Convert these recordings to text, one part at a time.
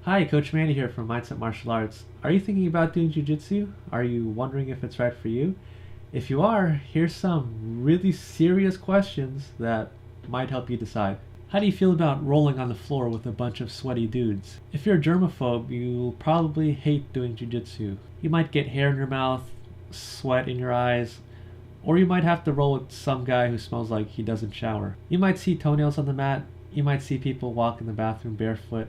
Hi, Coach Manny here from Mindset Martial Arts. Are you thinking about doing Jiu-jitsu? Are you wondering if it's right for you? If you are, here's some really serious questions that might help you decide. How do you feel about rolling on the floor with a bunch of sweaty dudes? If you're a germaphobe, you'll probably hate doing Jiu-jitsu. You might get hair in your mouth, sweat in your eyes, or you might have to roll with some guy who smells like he doesn't shower. You might see toenails on the mat, you might see people walk in the bathroom barefoot,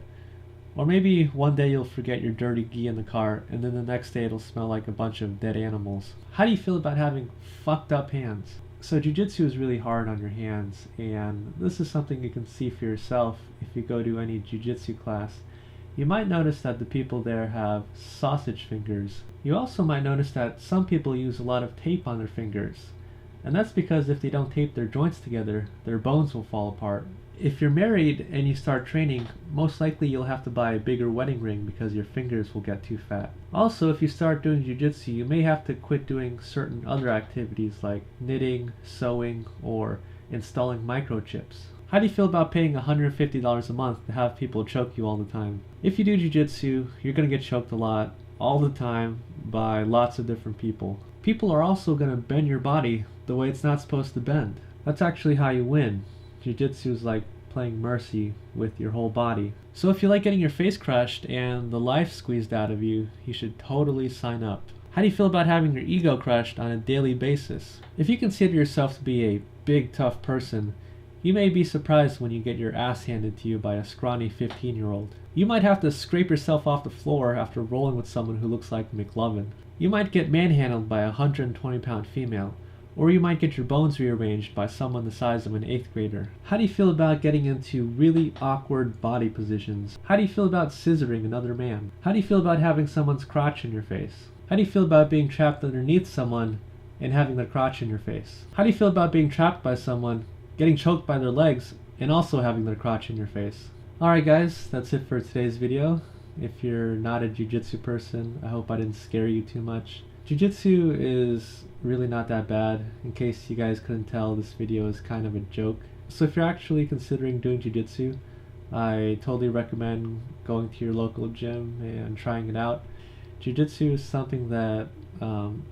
or maybe one day you'll forget your dirty gi in the car, and then the next day it'll smell like a bunch of dead animals. How do you feel about having fucked up hands? So jiu-jitsu is really hard on your hands, and this is something you can see for yourself if you go to any jiu-jitsu class. You might notice that the people there have sausage fingers. You also might notice that some people use a lot of tape on their fingers, and that's because if they don't tape their joints together, their bones will fall apart. If you're married and you start training, most likely you'll have to buy a bigger wedding ring because your fingers will get too fat. Also, if you start doing jiu-jitsu, you may have to quit doing certain other activities like knitting, sewing, or installing microchips. How do you feel about paying $150 a month to have people choke you all the time? If you do jiu-jitsu, you're going to get choked a lot, all the time, by lots of different people. People are also going to bend your body the way it's not supposed to bend. That's actually how you win. Jiu-jitsu is like playing mercy with your whole body. So if you like getting your face crushed and the life squeezed out of you, you should totally sign up. How do you feel about having your ego crushed on a daily basis? If you consider yourself to be a big tough person, you may be surprised when you get your ass handed to you by a scrawny 15-year-old. You might have to scrape yourself off the floor after rolling with someone who looks like McLovin. You might get manhandled by a 120-pound female, or you might get your bones rearranged by someone the size of an 8th grader. How do you feel about getting into really awkward body positions? How do you feel about scissoring another man? How do you feel about having someone's crotch in your face? How do you feel about being trapped underneath someone and having their crotch in your face? How do you feel about being trapped by someone, getting choked by their legs, and also having their crotch in your face? Alright guys, that's it for today's video. If you're not a jiu-jitsu person, I hope I didn't scare you too much. Jiu-jitsu is really not that bad. In case you guys couldn't tell, this video is kind of a joke. So if you're actually considering doing jiu-jitsu, I totally recommend going to your local gym and trying it out. Jiu-jitsu is something that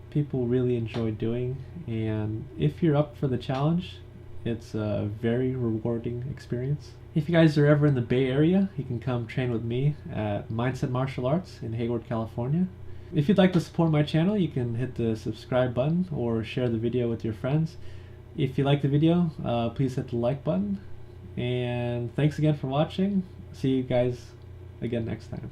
people really enjoy doing, and if you're up for the challenge, it's a very rewarding experience. If you guys are ever in the Bay Area, you can come train with me at Mindset Martial Arts in Hayward, California. If you'd like to support my channel, you can hit the subscribe button or share the video with your friends. If you like the video, please hit the like button. And thanks again for watching. See you guys again next time.